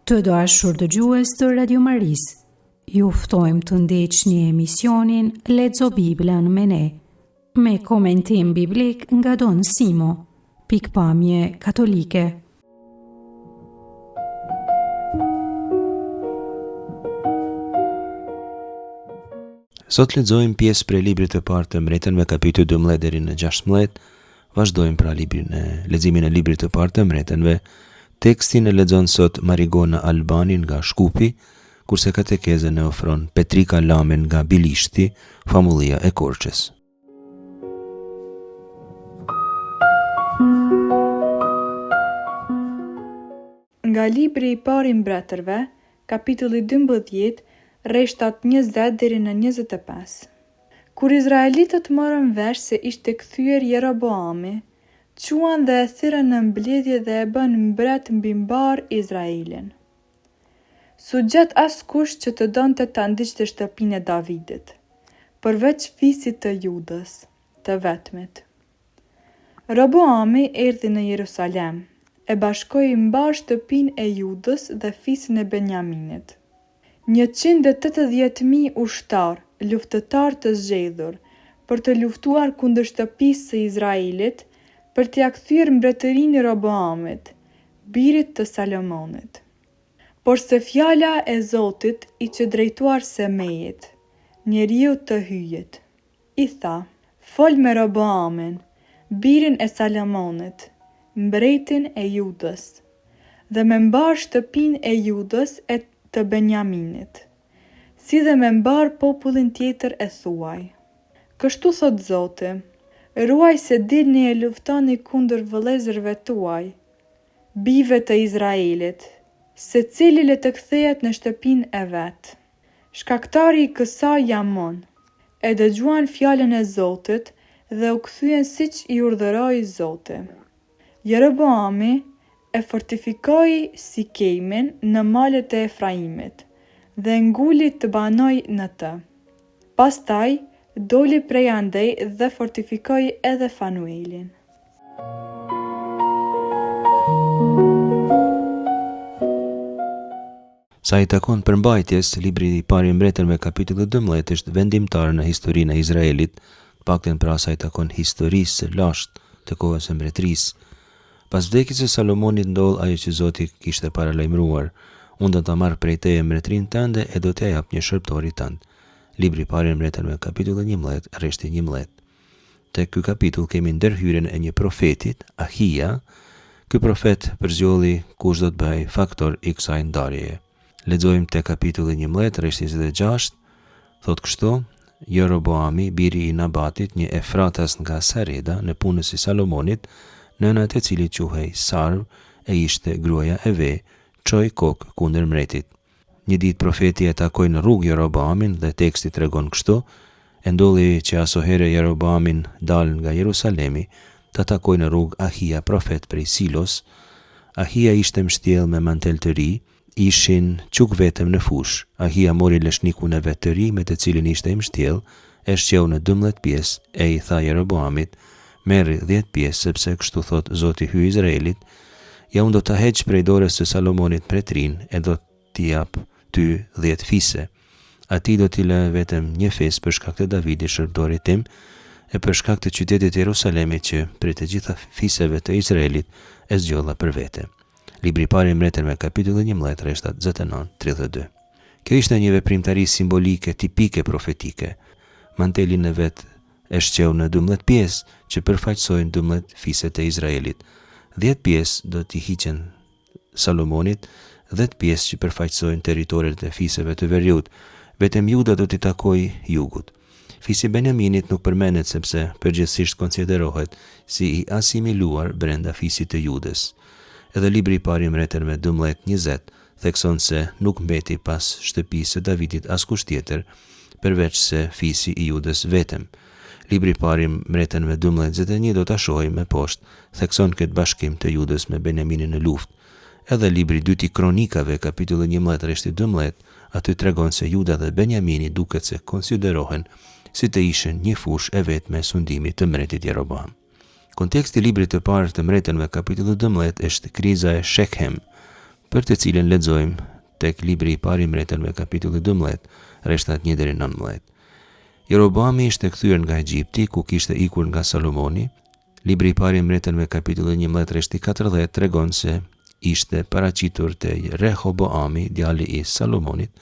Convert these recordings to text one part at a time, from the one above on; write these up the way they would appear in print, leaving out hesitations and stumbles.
Të dashur dëgjues të Radio Maris, ju ftojmë të ndjeqni emisionin Lexo Biblën me ne, me komentim biblik nga Don Simo, pikpamje katolike. Sot lexojmë pjesë prej librit të parë të Mbretërve me kapitulli 12 deri në 16. Vazhdojmë pra leximin e librit të parë të Mbretërve. Tekstin e lexon sot Marigona Albani nga Shkupi, kurse katekezën e ofron Petrika Lamen nga Bilishti, famullia e Korçës. Nga libri i parë i Mbretërve, kapitulli 12, rreshtat 20 deri në 25. Kur izraelitët morën vesh se ishte kthyer Jeroboami, quan dhe e thirrën në mbledhje dhe e bën mbret mbi mbar Izraelin. Su gjet askush që të donte ta ndiqte shtëpinë e Davidit, përveç fisit të Judës, të vetmit. Roboami erdhi në Jerusalem, e bashkoi mbar shtëpinë e Judës dhe fisin e Benjaminit. 180.000 ushtar, luftëtar të zgjedhur, për të luftuar kundër shtëpisë së Izraelit, për t'ia kthyer mbretërinë e Roboamit, birit të Salomonit. Por se fjala e Zotit i që drejtuar Semejit, njeriu të hyjet, i tha: fol me Roboamin, birin e Salomonit, mbretin e Judës, dhe me mbar shtëpinë e Judës e të Benjaminit, si dhe me mbar popullin tjetër e thuaj. Kështu thot Zoti: ruaj se dilni e luftoni kundër vëllezërve tuaj, bijve të Izraelit, secili le të kthehet në shtëpinë e vet. Shkaktari i kësaj Jamon e dëgjuan fjalën e Zotit dhe u kthyen siç i urdhëroi Zoti. Jeroboami e fortifikoi Sikejmin në malet e Efraimit dhe nguli të banoj në të. Pastaj doli prej andej dhe fortifikoi edhe Fanuelin. Sa i takon përmbajtjes, libri i parë i Mbretërve kapitulli 12 është vendimtar në historinë e Izraelit, paktën pra sa i takon historisë së lashtë të kohës së mbretërisë. Pas vdekjes së Salomonit ndodh ajo që Zoti kishte paralajmëruar: unë do ta marr prej teje mbretërinë tënde e do t'ia jap një shërbëtori tënd. Libri i parë i Mbretërve kapitulli 11, rreshti 11. Te ky kapitull kemi ndërhyrjen e një profetit, Ahia. Ky profet përzgjolli kush do të bëj faktor i kësaj ndarjeje. Lexojmë te kapitulli 11, rreshti 26, thot kështu: Jeroboami, biri i Nabatit, një Efratas nga Sareda, në punës i Salomonit, nëna e cilit quhej Sarv, e ishte gruaja e ve, çoi kokë kundër mbretit. Një ditë profeti e takoi në rrugë Jeroboamin dhe teksti tregon kështu: e ndolli që asoherë Jeroboamin dal nga Jerusalemi, ta takoi në rrugë Ahia profet prej Silos. Ahia ishte mbështjell me mantel të ri, ishin çuk vetëm në fush. Ahia mori leshnikun e vet të ri me të cilin ishte mbështjell, e shqeu në 12 pjesë, e i tha Jeroboamit: merri 10 pjesë, sepse kështu thot Zoti hy Izraelit: ja unë do ta heq prej dorës së Salomonit mbretërinë e do t'i jap ty 10 fise. Ati do t'i lë vetëm një fes për shkak të Davidit shërbëtorit tim, e për shkak të qytetit Jerusalemit që prej të gjitha fiseve të Izraelit e zgjolla për vete. Libri i parë i Mbretërve kapitulli 11, rreshtat 29-32. Kjo ishte një veprimtari simbolike tipike profetike. Mantelin e vet e shqeu në 12 pjesë që përfaqësojnë 12 fiset e Izraelit. 10 pjesë do t'i hiqen Salomonit, 10 pjesë që përfaqësojnë territoret e fiseve të Veriut. Vetëm Juda do t'i takoj jugut. Fisi Benjaminit nuk përmenet sepse përgjithsisht konsiderohet si i asimiluar brenda fisit të Judës. Edhe libri i parë i Mbretërve 12:20 thekson se nuk mbeti pas shtëpisë së Davidit askush tjetër përveç se fisi i Judës vetëm. Libri i parë i Mbretërve 12:21 do ta shohim më poshtë, thekson këtë bashkim të Judës me Benjaminin në luftë. Edhe libri i dytë i Kronikave kapitulli 11 rreshti 12 aty tregon se Juda dhe Benjamini duket se konsiderohen si të ishin një fushë e vetme e sundimit të mbretit Jeroboam. Konteksti i librit të parë të Mbretërve kapitulli 12 është kriza e Shekhem. për të cilën lexojmë tek libri i parë i Mbretërve kapitulli 12, rreshtat 1 deri në 19. Jeroboami ishte kthyer nga Egjipti, ku kishte ikur nga Salomoni. Libri i parë i Mbretërve kapitulli 11, rreshti 40 tregon se ishte paraqitur te Rehoboami, djali i Salomonit,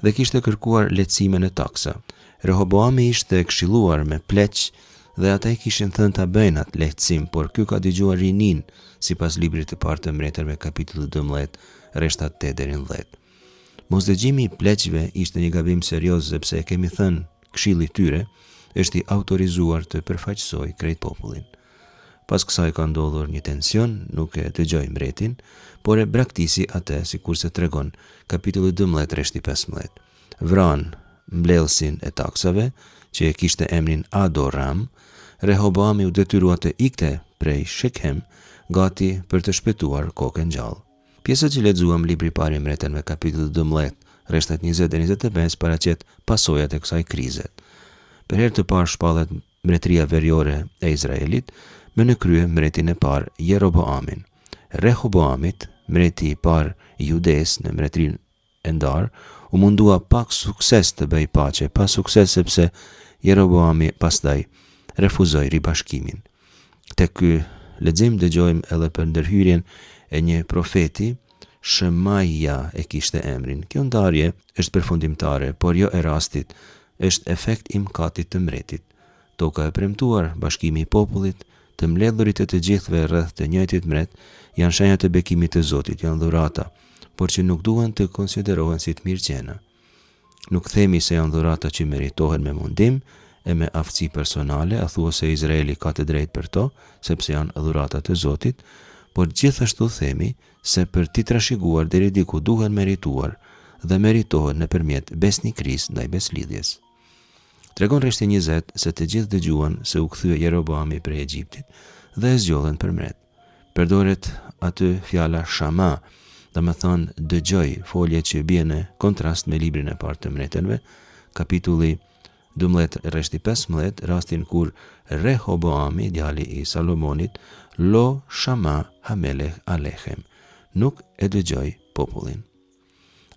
dhe kishte kërkuar lehtësime në taksa. Rehoboami ishte këshilluar me pleq dhe ata i kishin thënë ta bëjnë atë lehtësim, por ky ka dëgjuar rinin, sipas librit të parë të Mbretërve kapitulli 12, rreshtat 8 deri në 10. Mosdëgjimi i pleqve ishte një gabim serioz, sepse kemi thënë këshilli i tyre është i autorizuar të përfaqësoj krejt popullin. Pas kësaj ka ndodhur një tension, nuk e dëgjoi mbretin, por e braktisi atë, sikurse tregon kapitulli 12 rreshti 15. Vran mbledhësin e taksave, që e kishte emrin Adoram. Rehoboami u detyrua të ikte prej Shekhem, gati për të shpëtuar kokën gjallë. Pjesët që lexuam libri i parë i Mbretërve kapitulli 12, rreshtat 20 deri në 25 paraqet pasojat e kësaj krize. Për herë të parë shpallet mbretëria veriore e Izraelit, me në krye mbretin e parë Jeroboamin. Rehoboamit, mbreti i parë i Judes në mbretërinë e ndarë, u mundua pak sukses të bëj paqe, pa sukses sepse Jeroboami pastaj refuzoi ribashkimin. Tek ky lexim dëgjojmë edhe për ndërhyrjen e një profeti, Shemaia e kishte emrin. Kjo ndarje është përfundimtare, por jo e rastit, është efekt i mkatit të mbretit. Toka e premtuar, bashkimi i popullit, të mbledhurit e të gjithëve rreth të njëjtit mbret, janë shenja të bekimit të Zotit, janë dhurata, por që nuk duhen të konsiderohen si të mirëqena. Nuk themi se janë dhurata që meritohen me mundim e me aftësi personale, a thua se Izraeli ka të drejtë për to, sepse janë dhurata të Zotit, por gjithashtu themi se për t'i trashëguar deri diku duhen merituar dhe meritohen nëpërmjet besnikërisë ndaj beslidhjes. Tregon rreshti 20 se të gjithë dëgjuan se u kthye Jeroboami prej Egjiptit dhe e zgjodhen për mbret. Përdoret aty fjala shama, domethënë dëgjoj, folje që bie në kontrast me librin e parë të Mbretërve, kapitulli 12 rreshti 15, rastin kur Rehoboami, djali i Salomonit, lo shama hamelech alechem, nuk e dëgjoj popullin.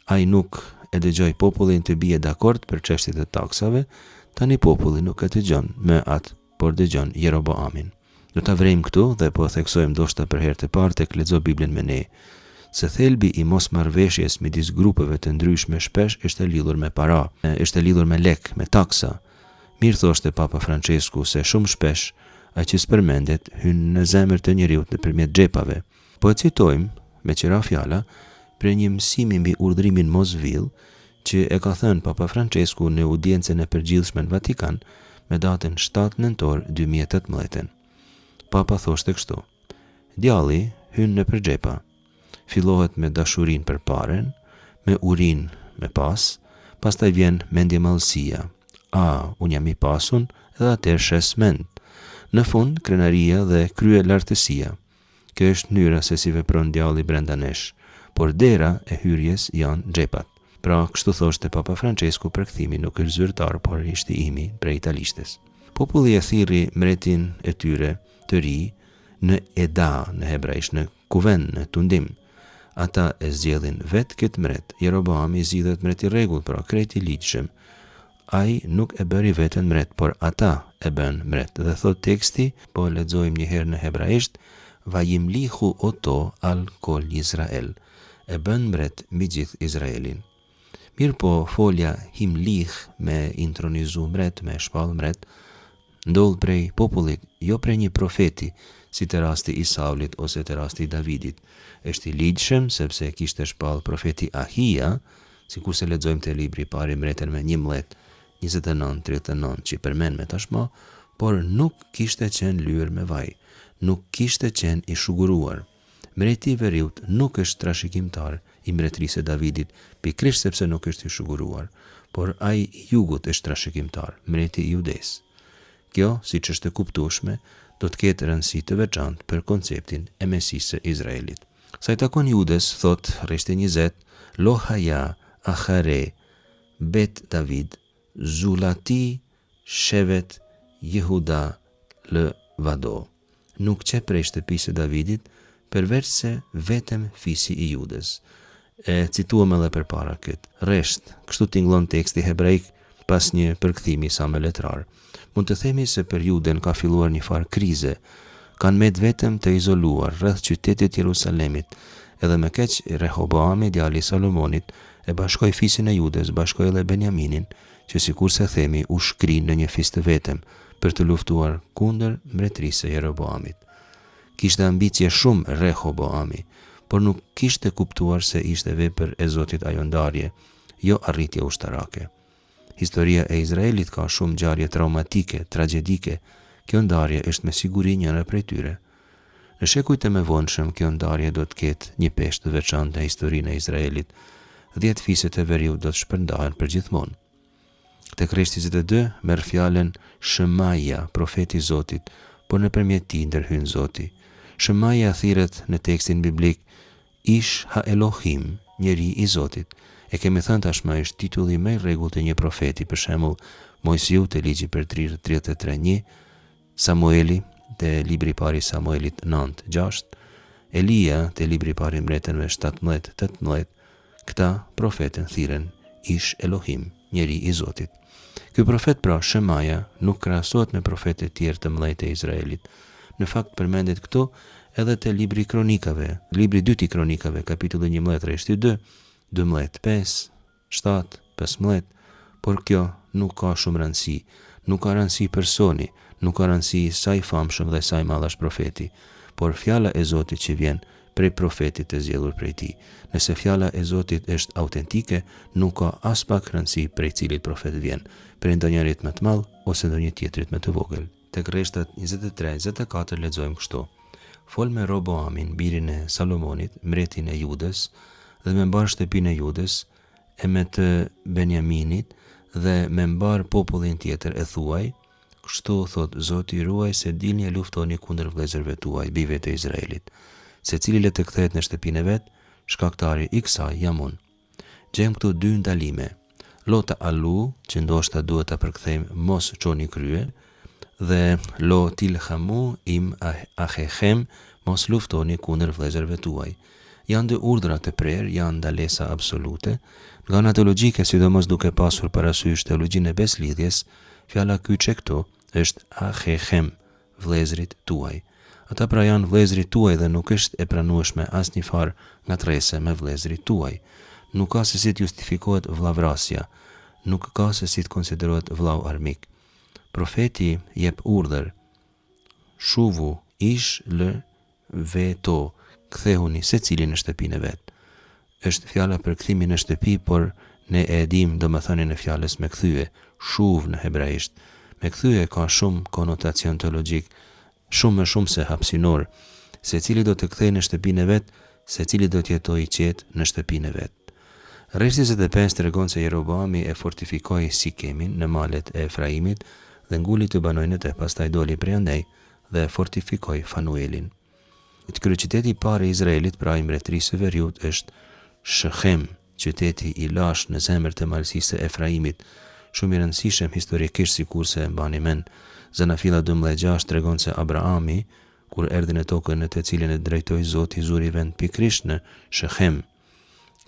Ai nuk e dëgjoj popullin të bie dakord për çështjet e taksave, tani populli nuk e dëgjon me atë, por dëgjon Jeroboamin. Do ta vrejmë këtu dhe po theksojmë ndoshta për herë të parë tek lexo Biblën me ne, se thelbi i mosmarrveshjes midis grupeve të ndryshme shpesh është e lidhur me para, është e lidhur me lek, me taksa. Mirë thoshte Papa Francesku se shumë shpesh ai që s'përmendet hyn në zemër të njeriut nëpërmjet xhepave. Po e citojmë me qira fjala për një mësimi mbi urdhrimin mos vill që e ka thënë Papa Francesku në audiencën e përgjithshme në Vatikan me datën 7 nëntor 2018. Papa thoshte kështu: djalli hyn në përgjepa, fillohet me dashurin për paren, me urin me pas, pastaj vjen mendjemallësia. Unë jam i pasun edhe atëherë shes mend. Në fund, krenaria dhe krye lartësia. Kjo është mënyra se si vepron djalli brenda nesh, por dera e hyrjes janë xhepat. Pra, kështu thoshte Papa Francesku për kthimin nuk është zyrtar, por ishte imi prej italishtes. Populli e thirri mbretin e tyre të ri në Eda, në hebraisht, në kuvend, në tundim. Ata e zgjedhin vetë këtë mbret. Jeroboami zgjidhet mbret i rregull, pra krejt i ligjshëm. Ai nuk e bëri veten mbret, por ata e bën mbret. Dhe thot teksti, po lexojmë një herë në hebraisht, vayimlihu oto al kol Izrael. E bën mbret mbi gjithë Izraelin. Mirë po, folja himlih me intronizu mbret, me shpall mbret, ndodh prej popullit, jo prej një profeti, si të rasti i Saulit ose të rasti i Davidit. Është i ligjshëm sepse kishte shpall profeti Ahia, sikurse lexojmë te libri i parë i Mbretërve 11:29-39 që përmend me tashmë, por nuk kishte qenë lyer me vaj, nuk kishte qenë i shuguruar. Mbreti i veriut nuk është trashëgimtar i mbretërisë së Davidit, pikërisht sepse nuk është i shuguruar, por ai i jugut është trashëgimtar, mbreti i Judes. Kjo, siç është e kuptueshme, do të ketë rëndësi të veçantë për konceptin e Mesisë së Izraelit. Sa i takon Judes, thot rreshti 20, Lohaya Achare Bet David Zulati Shevet Jehuda lë Vado. Nuk që prej shtëpisë së Davidit, përveç se vetëm fisi i Judës. E cituam edhe përpara këtë. Rresht, kështu tingëllon teksti hebraik pas një përkthimi sa më letrar. Mund të themi se për Juden ka filluar një farë krize. Kanë med vetëm të izoluar rreth qytetit Jerusalemit, edhe me keq Rehoboami, djali i Salomonit, e bashkoi fisin e Judës, bashkoi edhe Benjaminin, që sikur se themi u shkri në një fis të vetëm për të luftuar kundër mbretërisë së Jeroboamit. Kishte ambicie shumë Rehoboami, por nuk kishte kuptuar se ishte vepër e Zotit ajo ndarje, jo arritje ushtarake. Historia e Izraelit ka shumë ngjarje traumatike, tragjedike. Kjo ndarje është me siguri njëra prej tyre. Në shekujt e mëvonshëm, kjo ndarje do të ketë një peshë të veçantë në historinë e Izraelit. 10 fiset e veriut do të shpërndahen përgjithmonë. Tek Rreshti 22 merr fjalën Shemaia, profeti i Zotit, por nëpërmjet tij ndërhyn Zoti. Shemaia thirret në tekstin biblik Ish ha Elohim, njeri i Zotit. E kemi thënë tashmë është titulli më i rregullt të një profeti, për shembull Mojsiu te ligji për 33:1, Samueli te libri i parë i Samuelit 9:6, Elia te libri i parë i mbretërve 17:18. Këta profetën thirren Ish Elohim, njeri i Zotit. Ky profet pra Shemaia nuk krahasohet me profetë të tjerë të mëdhenj të Izraelit. Në fakt përmendet këtu edhe te libri i Kronikave, libri i dytë i Kronikave, kapitulli 11, Rreshti 2, 12, 5, 7, 15, por kjo nuk ka shumë rëndësi. Nuk ka rëndësi personi, nuk ka rëndësi sa i famshëm dhe sa i madh është profeti, por fjala e Zotit që vjen prej profetit të zgjedhur prej tij. Nëse fjala e Zotit është autentike, nuk ka as pak rëndësi prej cilit profet vjen, prej ndonjërit më të madh ose ndonjë tjetrit më të vogël. Tek Rreshtat 23-24 lexojmë kështu: Fol me Roboamin, birin e Salomonit, mbretin e Judës, dhe me mbar shtëpinë e Judës, e me të Benjaminit dhe me mbar popullin tjetër, e thuaj: Kështu thot Zoti, ruaj se dilni e luftoni kundër vëllezërve tuaj, bijve të Izraelit. Secili le të kthehet në shtëpinë e vet, shkaktari i kësaj jam unë. Gjejmë këtu 2 ndalime. Lota Alu, që ndoshta duhet ta përkthejmë mos çoni krye, dhe lo tilhamu im ahechem, mos luftoni kundër vëllezërve tuaj. Janë 2 urdhra të prerë, janë ndalesa absolute. Nga ana teologjike, sidomos duke pasur parasysh teologjinë e beslidhjes, fjala kyçe këtu është ahechem, vëllezrit tuaj. Ata pra janë vëllezrit tuaj dhe nuk është e pranueshme asnjë farë ngatrese me vëllezrit tuaj. Nuk ka se si të justifikohet vllavrasja, nuk ka se si të konsiderohet vllau armik. Profeti jep urdhër: Shuvu ish lë veto, kthehuni secili në shtëpinë e vet. Është fjala për kthimin në shtëpi, por ne e dim domethënien e fjalës me kthye, shuv në hebraisht. Me kthye ka shumë konotacion teologjik, shumë më shumë se hapësinor. Secili do të kthehej në shtëpinë e vet, secili do të jetojë i qetë në shtëpinë e vet. Rreshti 25 tregon se Jeroboami e fortifikoi Sikemin në malet e Efraimit dhe nguli të banojnë e pastaj doli prej andej dhe fortifikoi Fanuelin. Kryeqyteti i parë i Izraelit, pra i mbretërisë së veriut, është Shechem, qyteti i lashtë në zemër të malësisë së Efraimit, shumë i rëndësishëm historikisht, sikurse e mbani mend. Zanafilla 12:6 tregon se Abrahami, kur erdhi në tokën në të cilën e drejtoi Zoti, zuri vend pikërisht në Shechem.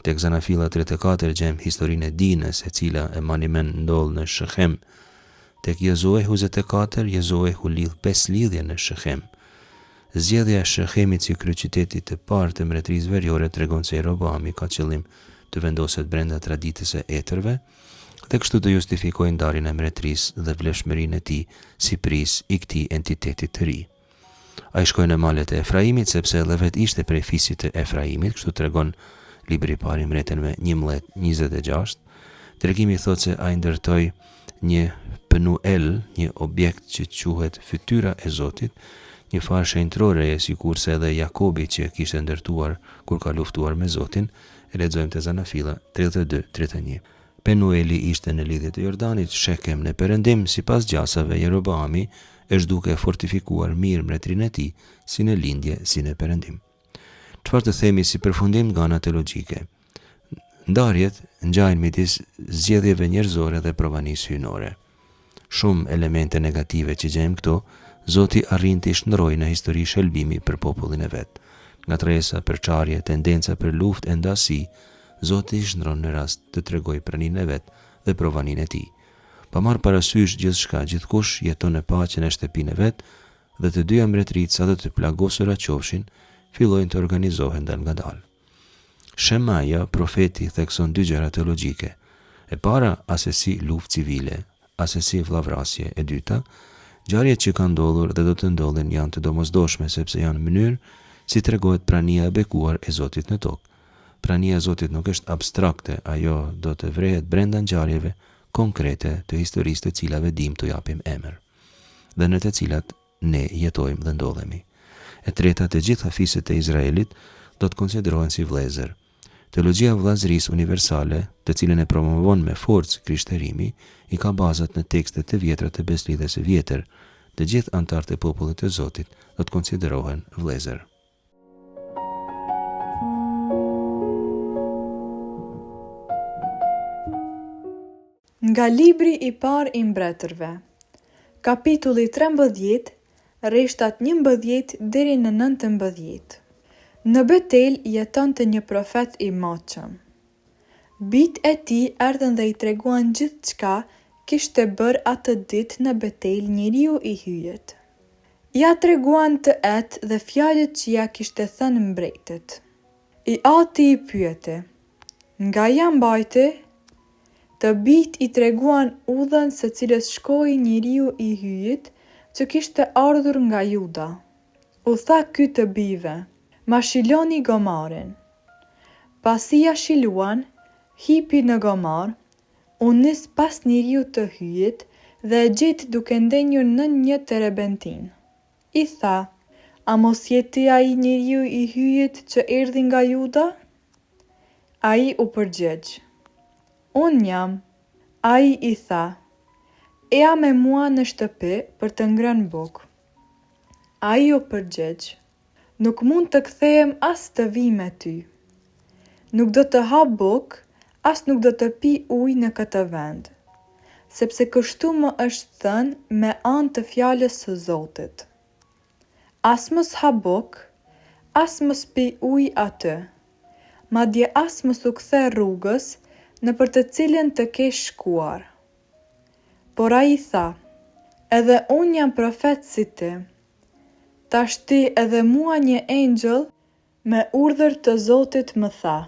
Tek Zanafilla 34 gjejmë historinë e Dinës, e cila e mbani mend ndodh në Shechem. Tek Jozuehu 24, Jozuehu lidh 5 lidhje në Shechem. Zgjedhja e Shechemit si kryeqyteti të parë të mbretërisë veriore tregon se Jeroboami ka qëllim të vendoset brenda traditës së etërve dhe kështu të justifikojë ndarjen e mbretërisë dhe vlefshmërinë e tij si pris i këtij entiteti të ri. Ai shkoi në malet e Efraimit sepse edhe vet ishte prej fisit të Efraimit, kështu tregon libri i parë i mbretërve 11:26. Tregimi thotë se ai ndërtoi një Penuel, një objekt që quhet fytyra e Zotit, një farë shenjtërore, sikurse edhe Jakobi që kishte ndërtuar kur ka luftuar me Zotin, e lexojmë te Zanafilla 32:31. Penueli ishte në lidhje të Jordanit, Shekem në perëndim. Sipas gjasave, Jeroboami është duke fortifikuar mirë mbretërinë e tij, si në lindje, si në perëndim. Çfarë të themi si përfundim nga ana teologjike? Ndarjet ngjajnë midis zgjedhjeve njerëzore dhe provanisë hyjnore. Shumë elemente negative që gjejmë këtu, Zoti arrin të shndrojë në histori shëlbimi për popullin e vet. ngatresa, përçarje, tendenca për luftë e ndasi, Zoti i shndron në rast të tregoj praninë e vet dhe provaninë e tij. Pa marrë parasysh gjithçka, gjithkush jeton në paqen e shtëpinë e vet, dhe të dyja mbretëritë sa të plagosura qofshin, fillojnë të organizohen dal ngadalë. Shemaja, profeti, thekson dy gjëra teologjike. E para, asesi luftë civile, asesi vllavrasje. E dyta, ngjarjet që kanë ndodhur dhe do të ndodhin janë të domosdoshme sepse janë mënyrë si tregohet prania e bekuar e Zotit në tokë. Prania e Zotit nuk është abstrakte, ajo do të vrehet brenda ngjarjeve konkrete të historisë të cilave dim të japim emër, dhe në të cilat ne jetojmë dhe ndodhemi. E treta, të gjitha fiset e Izraelit do të konsiderohen si vëllezër. Teologjia e vëllazërisë universale, të cilën e promovon me forcë Krishterimi, i ka bazat në tekstet e vjetra të beslidhjes së vjetër. Të gjithë anëtarët e popullit të Zotit do të konsiderohen vëllezër. Nga libri i parë i mbretërve, kapitulli 13, rreshtat 11 deri në 19. Në Betel jetonte një profet i moqëm. Bijtë e tij erdhën dhe i treguan gjithçka kishte bërë atë ditë në Betel njeriu i hyjet. Ja treguan të etë dhe fjalët që ja kishte thënë mbretit. I ati i pyete, nga ja mbajti? Të bijtë i treguan udhën së cilës shkoi njeriu i hyjit që kishte ardhur nga Juda. U tha ky të bijve, ma shiloni gomarin. Pasi ja shiluan, hipi në gomar, u nis pas njeriu të hyjit dhe e gjeti duke ndenjur në një terebentin. I tha, a mos jeti ai njeriu i hyjit që erdhi nga Juda? Ai u përgjegj, unë jam. Ai i tha, eja me mua në shtëpi për të ngrënë bukë. Ai u përgjegj, nuk mund të kthehem as të vi me ty. Nuk do të ha bukë, as nuk do të pi ujë në këtë vend, sepse kështu më është thënë me anë të fjalës së Zotit. As mos ha bukë, as mos pi ujë aty, madje as mos u kthe rrugës në për të cilën të ke shkuar. Por ai tha, edhe unë jam profet si ti. Tashti edhe mua një engjëll me urdhër të Zotit më tha,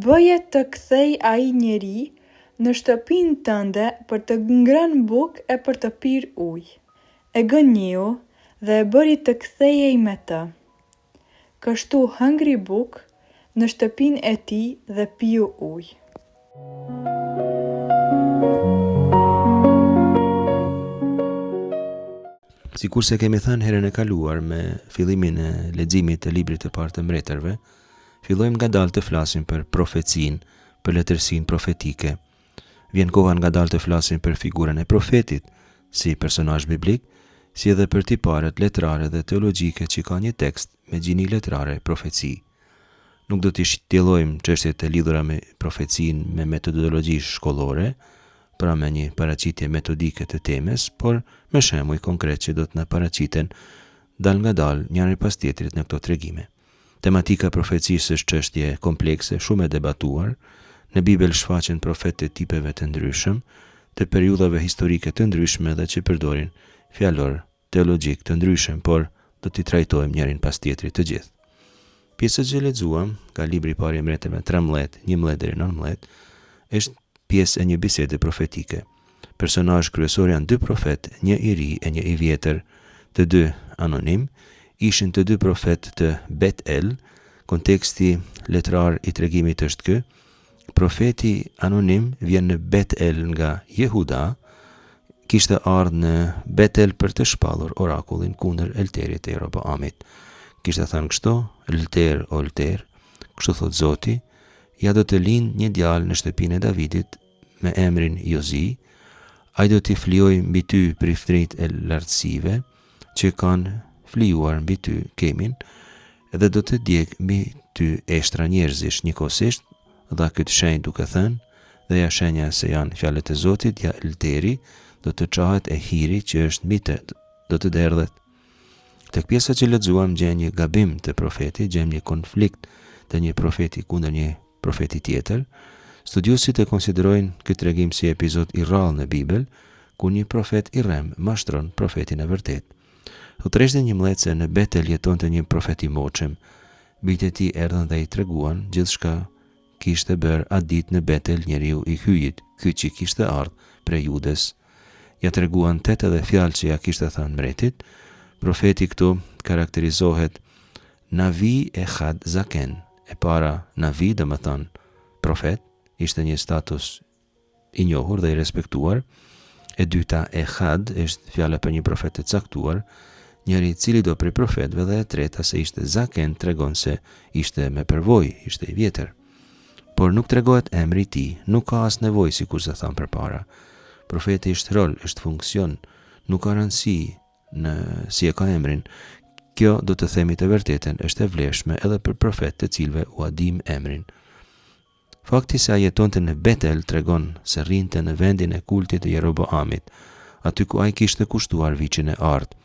bëje të kthej ai njeri në shtëpinë tënde për të ngrënë bukë e për të pirë ujë. E gënjeu dhe e bëri të kthehej me të. Kështu hëngri bukë në shtëpinë e tij dhe piu ujë. Sikur se kemi thënë herën e kaluar me fillimin e leximit të librit të parë të mbretërve, fillojmë ngadalë të flasim për profecinë, për letërsinë profetike. Vjen koha ngadalë të flasim për figurën e profetit si personazh biblik, si edhe për tiparet letrare dhe teologjike që ka një tekst me gjini letrare profeci. Nuk do t'i shtjellojmë çështjet e lidhura me profecinë me metodologji shkollore, pra me një paraqitje metodike të temës, por me shembuj konkret që do të na paraqiten dal ngadalë njëri pas tjetrit në këto tregime. Tematika profecisë është çështje komplekse, shumë e debatuar. Në Bibël shfaqen profetë të tipeve të ndryshëm, të periudhave historike të ndryshme dhe që përdorin fjalor teologjik të ndryshëm, por do t'i trajtojmë njërin pas tjetrit të gjithë. Pjesë që lexuam nga libri i parë i mbretërve 13, 11 deri në 19, është pjesë e një bisede profetike. Personazh kryesor janë dy profetë, një i ri e një i vjetër, të dy anonim, ishin të dy profetë të Bet-El. Konteksti letrar i tregimit është ky. Profeti anonim vjen në Bet-El nga Jehuda, kishte ardhur në Bet-El për të shpallur orakullin kundër Elterit e Jeroboamit. Kishte thënë kështu, Elter, o Elter, kështu thot Zoti, ja do të lind një djalë në shtëpinë e Davidit me emrin Jozi, ai do t'i flijojë mbi ty priftëritë e lartësive që kanë flijuar mbi ty kemin, edhe do të djeg mbi ty eshtra njerëzish njëkohësisht, dha këtë shenjë duke thënë, dhe ja shenja se janë fjalët e Zotit, ja Elteri do të çahet e hiri që është mbi të, do të derdhet. Tek pjesa që lexuam gjen një gabim të profetit, gjen një konflikt të një profeti kundër një profeti tjetër. Studiosit e konsiderojnë këtë tregim si epizod i rrallë në Bibël, ku një profet i rrem mashtron profetin e vërtet. Thot Reshti 11 se në Betel jetonte një profet i moqëm. Bijtë e tij erdhën dhe i treguan gjithçka kishte bërë atë ditë në Betel njeriu i hyjit, ky që kishte ardhur prej Judes. Ja treguan 8 edhe fjalë që ja kishte thënë mbretit. Profeti këtu karakterizohet Navi e Had Zaken. E para Navi dhe më thënë profet, ishte një status i njohur dhe i respektuar. E dyta e Had është fjala për një profet të caktuar, njëri i cili do prej profetëve, dhe e treta se ishte Zaken tregon se ishte me përvojë, ishte i vjetër. Por nuk tregohet emri i tij, nuk ka as nevojë sikur se thamë përpara. Profeti është rol, është funksion, nuk ka rëndësi në si e ka emrin. Kjo do të themi të vërtetën është e vlefshme edhe për profet të cilëve u adim emrin. Fakti se a jetonte në Betel tregon se rrinte në vendin e kultit të Jeroboamit, aty ku ai kishte kushtuar viçin e art.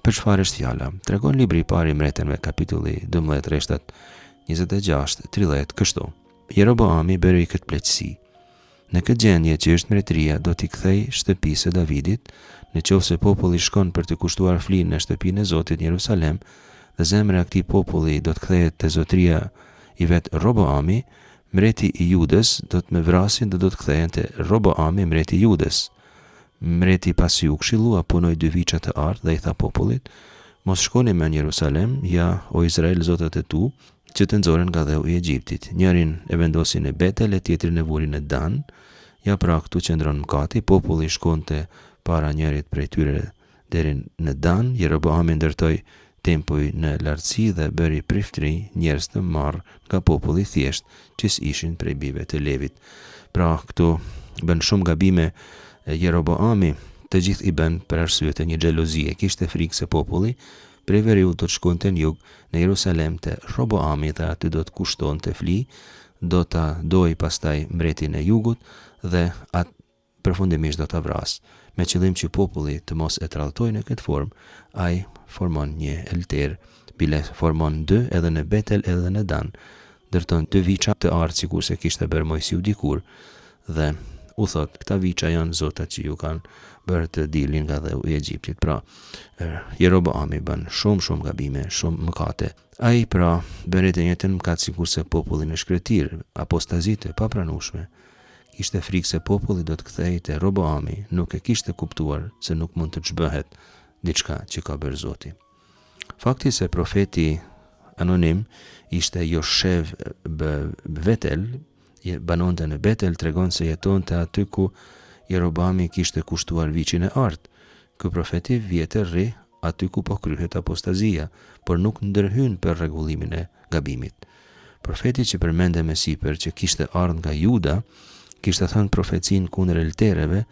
Për çfarë është fjala? Tregon libri i parë i Mbretërve kapitulli 12 rreshtat 26-30 kështu. Jeroboami bëri këtë pleqësi. Në këtë gjendje që është mbretëria do t'i kthej shtëpisë së Davidit, në qoftë se populli shkon për të kushtuar flinë në shtëpinë e Zotit në Jerusalem, dhe zemra e këtij populli do të kthehet te zotëria i vet Roboami, mbreti i Judes do të më vrasin dhe do të kthehen te Roboami, mbreti i Judes. Mbreti pasi u këshillua punoi 2 viça të ardh dhe i tha popullit: mos shkoni më në Jerusalem, ja o Izrael zotët e tu, që të nxorën nga dheu i Egjiptit. Njërin e vendosin në Betel, e tjetrin e vurin në Dan. Ja pra këtu qëndron mëkati, populli shkonte para njërit prej tyre deri në Dan. Jeroboami ndërtoi tempuj në lartësi dhe bëri priftëri njerëz të marr nga populli thjesht që ishin prej bijve të Levit. Pra këtu bën shumë gabime Jeroboami, të gjithë i bën për arsye të një xhelozie. Kishte frikë se populli prej veriut do të shkonte në jug në Jerusalem te Roboami dhe aty do të kushtonte fli, do ta doi pastaj mbretin e jugut dhe atë përfundimisht do ta vras. Me qëllim që populli të mos e tradhtojë në këtë formë, ai formon një elter, bile formon 2 edhe në Betel edhe në Dan. Ndërton 2 viça të ardh sikur se kishte bërë Mojsiu dikur dhe u thot, këta viça janë zotat që ju kanë bërë të dilin nga dheu i Egjiptit. Pra, Jeroboami bën shumë gabime, shumë mëkate. Ai pra bëri të njëjtën mëkat sikur se populli në shkretir, apostazite papranueshme. Kishte frikë se populli do të kthehej te Roboami, nuk e kishte kuptuar se nuk mund të çbëhet diçka që ka bërë Zoti. Fakti se profeti anonim ishte Joshev Betel, banonte në Betel, tregon se jetonte aty ku Jeroboami kishte kushtuar viçin e art. Ky profeti vjetër rri aty ku po kryhet apostazia, por nuk ndërhyn për rregullimin e gabimit. Profeti që përmende më sipër që kishte ardhur nga Juda, kishte thënë profecinë kundër eltereve,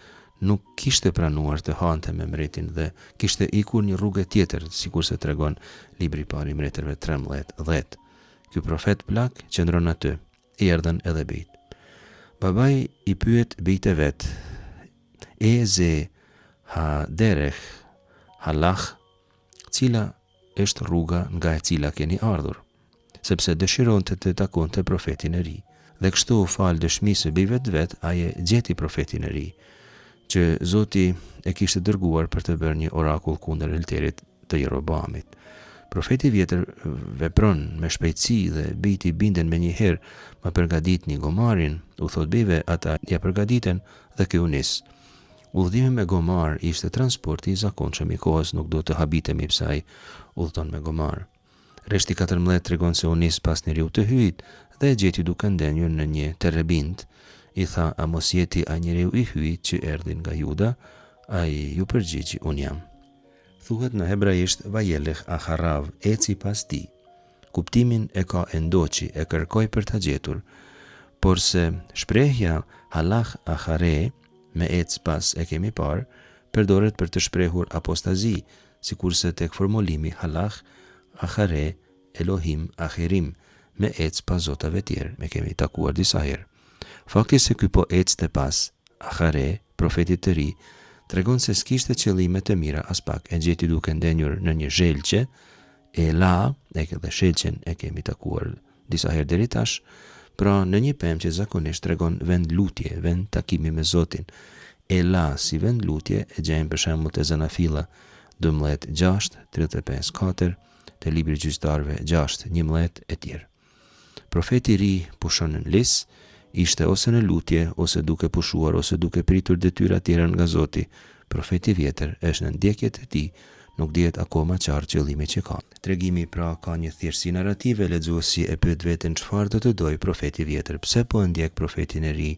nuk kishte pranuar të hante me mbretin dhe kishte ikur një rrugë tjetër, sikur se tregon libri i parë i Mbretërve 13:10. Ky profet plak qëndron aty. I erdhën edhe bijt. Babai i pyet bijt e vet: e ze ha derech halach, cila është rruga nga e cila keni ardhur, sepse dëshironte të takonte profetin e ri. Dhe kështu fal dëshmisë së bijve të vet, ai gjeti profetin e ri, që Zoti e kishte dërguar për të bërë një orakull kundër elterit të Jeroboamit. Profeti vjetër vepron me shpejtësi dhe bijti binden me një herë, ma përgaditni gomarin, u thot bijve, ata ja përgaditen dhe kjo nis. Udhëtimi me gomar ishte transporti i zakonshëm i kohës, nuk do të habitemi pse ai udhëton me gomar. Rreshti 14 tregon se u nis pas njeriu të hyjit dhe e gjeti duke ndenjur në një terebind. I tha: a mos jeti a njeriu i hyjit që erdhi nga Juda? Ai ju përgjigji: un jam. Thuhet në hebraisht vajelech aharav, eci pas ti. Kuptimin e ka endoqi, e kërkoj për ta gjetur, por se shprehja halach ahare, me ec pas e kemi parë, përdoret për të shprehur apostazi, sikurse tek formulimi halach ahare Elohim ahirim, me ec pas zotave tjerë, me kemi takuar disa herë. Fakti se ky po ecte pas ahare profetit të ri, tregon se s'kishte qëllime të mira as pak. E gjeti duke ndenjur në një zhelqe, Ela, dhe shelqen e kemi takuar disa herë deri tash, pra në një pemë që zakonisht tregon vend lutje, vend takimi me Zotin. Ela si vend lutje e gjejmë për shembull te Zanafilla 12:6-35-4, te libri i gjyqtarëve 6:11 e tjerë. Profeti i ri pushon në lis, ishte ose në lutje, ose duke pushuar, ose duke pritur detyra tjera nga Zoti. Profeti i vjetër është në ndjekjet e tij, nuk dihet akoma qartë qëllimi që ka. Tregimi pra ka një thjeshtësi narrative, lexuesi e pyet veten çfarë do të dojë profeti i vjetër, pse po e ndjek profetin e ri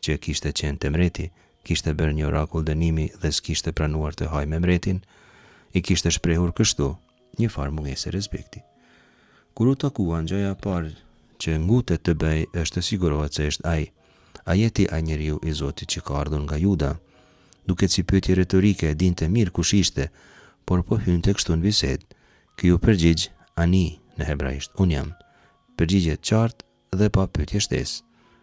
që kishte qenë te mreti, kishte bërë një orakull dënimi dhe s'kishte pranuar të hajë me mretin, i kishte shprehur kështu një farë mungesë respekti. Kur u takuan, gjëja e parë që ngutet të bëj është të sigurohet se është ai. A jeti ai njeriu i Zotit që ka ardhur nga Juda? Duket si pyetje retorike, e dinte mirë kush ishte, por po hynte kështu në bisedë. Ky u përgjigj ani në hebraisht, unë jam. Përgjigje qartë dhe pa pyetje shtesë.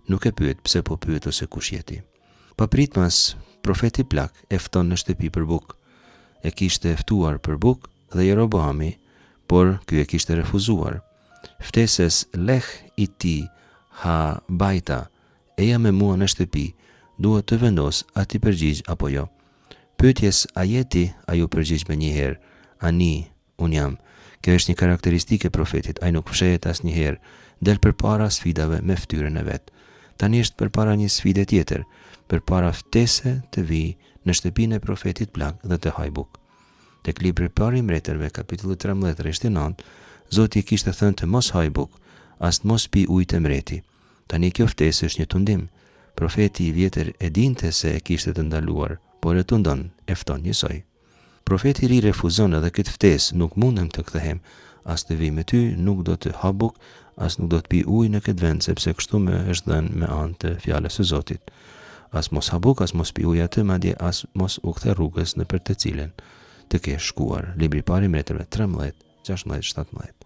Nuk e pyet pse po pyet ose kush jeti. Pa pritmas, profeti plak e fton në shtëpi për bukë. E kishte ftuar për bukë dhe Jeroboami, por ky e kishte refuzuar. Ftesës leh i ti ha bajta, eja me mua në shtëpi, duhet të vendos ati përgjigj apo jo. Pyetjes a jeti, ai u përgjigj me njëherë, ani, unë jam. Kjo është një karakteristike profetit, ai nuk fshehet asnjëherë, del përpara sfidave me fytyrën e vet. Tani është përpara një sfide tjetër, përpara ftese të vijë në shtëpinë e profetit plak dhe të haj bukë. Tek libri i parë i mbretërve, kapitulli 13:9, Zoti kishte thënë të mos haj bukë, as të mos pi ujë të mreti. Tani kjo ftesë është një tundim. Profeti i vjetër e dinte se e kishte të ndaluar, por e tundon, e fton njësoj. Profeti i ri refuzon edhe këtë ftesë, nuk mundem të kthehem, as të vi me ty, nuk do të ha bukë, as nuk do të pi ujë në këtë vend, sepse kështu më është dhënë me anë të fjalës së Zotit. As mos ha bukë, as mos pi ujë atë, madje as mos u kthe rrugës nëpër të cilën të kesh shkuar. Libri i parë i mbretërve 13:16-17.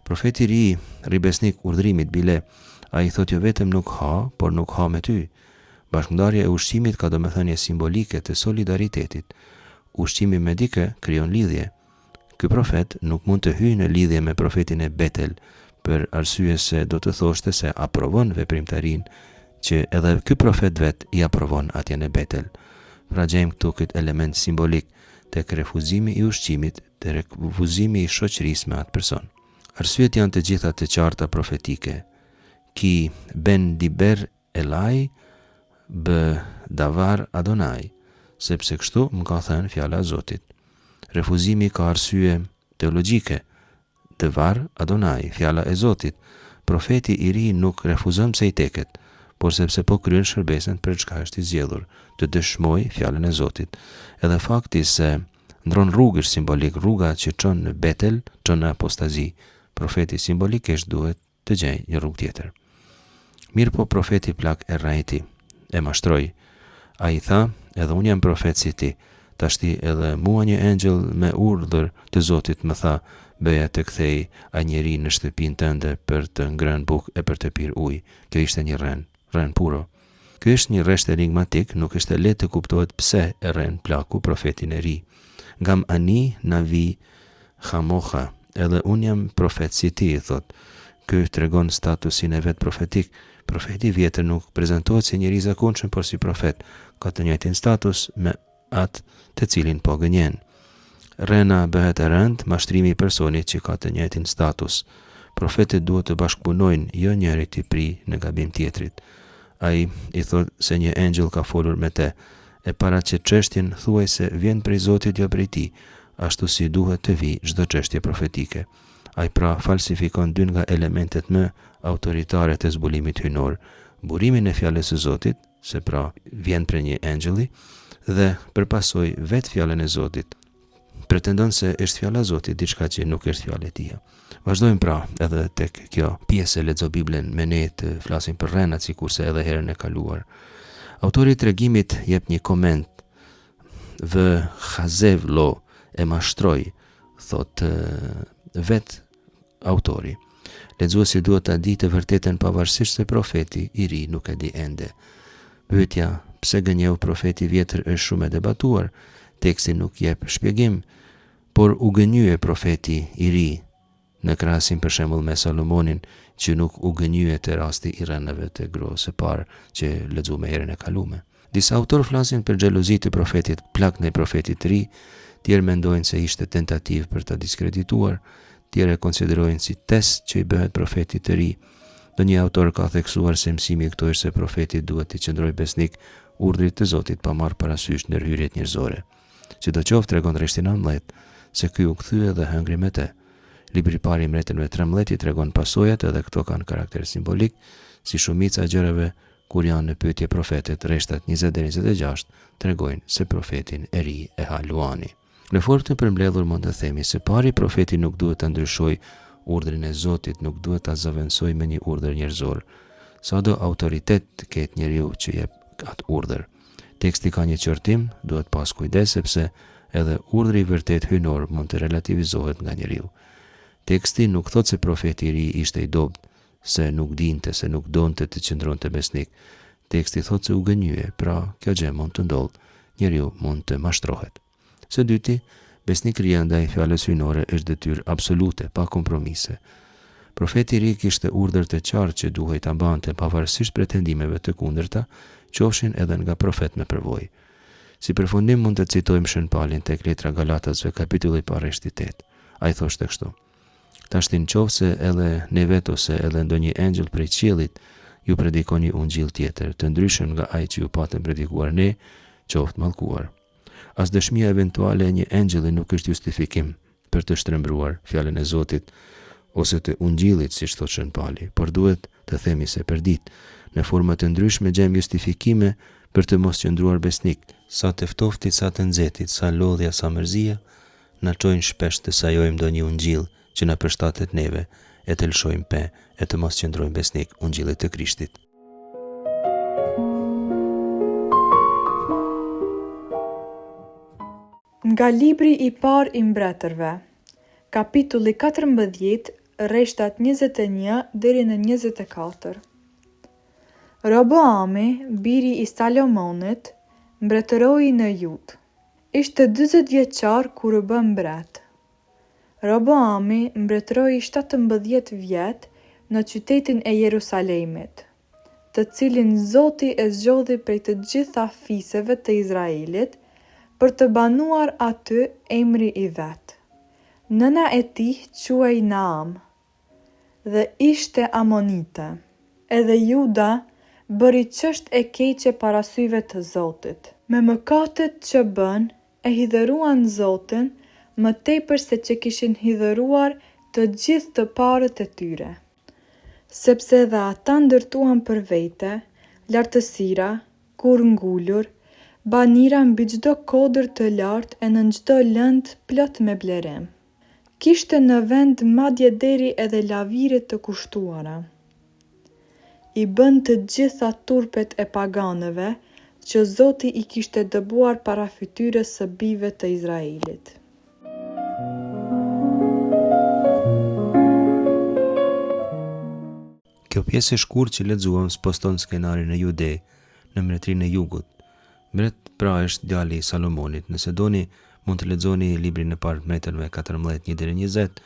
Profeti i ri, ribesnik urdhrimit bile, ai thotë jo vetëm nuk ha, por nuk ha me ty. Bashkëndarja e ushqimit ka domethënie simbolike të solidaritetit. Ushqimi me dikë krijon lidhje. Ky profet nuk mund të hyjë në lidhje me profetin e Betel, për arsye se do të thoshte se aprovon veprimtarinë që edhe ky profet vet i aprovon atje në Betel. Pra gjejmë këtu këtë element simbolik tek refuzimi i ushqimit, tek refuzimi i shoqërisë me atë person. Arsyet janë të gjitha të qarta profetike. Ki ben diber elai bë davar Adonai, sepse kështu më ka thënë fjala e Zotit. Refuzimi ka arsye teologjike. Davar Adonai, fjala e Zotit. Profeti i ri nuk refuzon pse i teket, por sepse po kryen shërbesën për çka është i zgjedhur, të dëshmoj fjalën e Zotit. Edhe fakti se ndron rrugësh simbolik, rruga që çon në Betel, çon në apostazi. Profeti simbolikisht duhet të gjejë një rrugë tjetër. Mirë po profeti plak e rrajti, e mashtroi. A i tha, edhe unë jam profet si ti, tashti edhe mua një engjëll me urdhër të Zotit më tha, bëja të kthej a njeri në shtëpinë tënde për të ngrënë bukë e për të pirë ujë. Kjo ishte një rren puro. Kjo është një rresht enigmatik, nuk është lehtë të kuptohet pse e rren plaku profetin e ri. Ngam ani navi hamoha, edhe unë jam profet si ti, thot. Ky tregon statusin e vet profetik. Profeti i vjetër nuk prezantohet si njeri i zakonshëm, por si profet, ka të njëjtin status me atë të cilin po gënjen. Rrena bëhet e rënd, mashtrimi i personit që ka të njëjtin status. Profetët duhet të bashkëpunojnë, jo njëri të pri në gabim tjetrit. Ai i thot se një engjëll ka folur me te, e para që çështjen thuaj se vjen prej Zotit jo prej ti, ashtu si duhet të vi çdo çështje profetike. Ai pra falsifikon dy nga elementet më autoritare të zbulimit hynor, burimin e fjalës së Zotit, se pra vjen prej një engjëlli, dhe përpasoj vetë fjalën e Zotit. Pretendon se është fjala e Zotit, diçka që nuk është fjala e tij. Vazhdojmë pra edhe tek kjo pjesë lexo Biblen me ne të flasim për rrenat sikurse edhe herën e kaluar. Autori i tregimit jep një koment. Vë Hazev lo e mashtroi, thot vet autori. Lexuesi duhet ta di të vërtetën pavarësisht se profeti i ri nuk e di ende. Pyetja pse gënjeu profeti vjetër është shumë e debatuar, teksti nuk jep shpjegim, por u gënjye profeti i ri, në krahasim për shembull me Salomonin, që nuk u gënjye te rasti i rënëve të gruas së parë që lexuam herën e kaluar. Disa autor flasin për xhelozitë e profetit plak ndaj profetit të ri, tjerë mendojnë se ishte tentativë për ta diskredituar, tjerë e konsiderojnë si test që i bëhet profetit të ri. Ndonjë autor ka theksuar se mësimi i këtij është se profeti duhet të qëndrojë besnik urdhrit të Zotit pa marrë parasysh ndërhyrjet njerëzore. Sidoqoftë tregon Rishti 19 se ky u kthye dhe hëngri me të. Libri i parë i Mbretërve 13 i tregon pasojat edhe këto kanë karakter simbolik, si shumica e gjërave kur janë në pyetje profetet. Rreshtat 20-26 tregojnë se profetin e ri e ha Luani. Në formë të përmbledhur mund të themi se pari profeti nuk duhet të ndryshojë urdhrin e Zotit, nuk duhet ta zaventësoj me një urdhër njerëzor. Sado autoritet ketë njeriu që jep atë urdhër. Teksti ka një qortim, duhet pas kujdes sepse edhe urdhri i vërtet hyjnor mund të relativizohet nga njeriu. Teksti nuk thot se profeti i ri ishte i dobët, se nuk dinte, se nuk donte të qëndronte besnik. Teksti thot se u gënjye, pra kjo gjë mund të ndodhë, njeriu mund të mashtrohet. Së dyti, besnikëria ndaj fjalës hyjnore është detyrë absolute, pa kompromise. Profeti i ri kishte urdhër të qartë që duhej ta mbante pavarësisht pretendimeve të kundërta, qofshin edhe nga profet me përvojë. Si përfundim mund të citojmë Shën Paulin tek letra Galatasve kapitulli i parë rreshti 8. Ai thoshte kështu: Tashtin qofse edhe ne vet ose edhe ndonjë engjëll prej qiellit ju predikon një ungjill tjetër, të ndryshëm nga ai që ju patëm predikuar ne, qoftë mallkuar. As dëshmia eventuale e një engjëlli nuk është justifikim për të shtrembruar fjalën e Zotit ose të ungjillit, siç thot Shën Pauli, por duhet të themi se përdit në forma të ndryshme gjejmë justifikime për të mos qëndruar besnik, sa të ftoftit, sa të nxehtit, sa lodhja, sa mërzia, na çojnë shpesh të sajojmë ndonjë ungjill që na përshtatet neve e të lëshojmë pe e të mos qëndrojmë besnik ungjillit të Krishtit. Nga libri i parë i Mbretërve, kapitulli 14, rreshtat 21 deri në 24. Roboami, biri i Salomonit, mbretëroi në Judë. Ishte 40 vjeçar kur u bë mbret. Roboami mbretëroi 17 vjet në qytetin e Jerusalemit, të cilin Zoti e zgjodhi prej të gjitha fiseve të Izraelit për të banuar aty emri i vet. Nëna e tij quhej Naam dhe ishte amonite. Edhe Juda bëri çështë e keqe para syve të Zotit. Me mëkatet që bën, e hidhëruan Zotin më tepër se që kishin hidhëruar të gjithë të parët e tyre. Sepse dhe ata ndërtuan për vete, lartësira, kur ngulur, banira mbi çdo kodër të lartë e në çdo lëndë plot me blerem. Kishte në vend madje deri edhe lavire të kushtuara. I bën të gjitha turpet e paganëve që Zoti i kishte dëbuar para fytyrës së bijve të Izraelit. Kjo pjesë e shkurtë që lexuam sposton skenarin e Jude në mbretërinë e Jugut. Mbret pra është djali i Salomonit. Nëse doni, mund të lexoni librin e parë Mbretërve 14:1-20,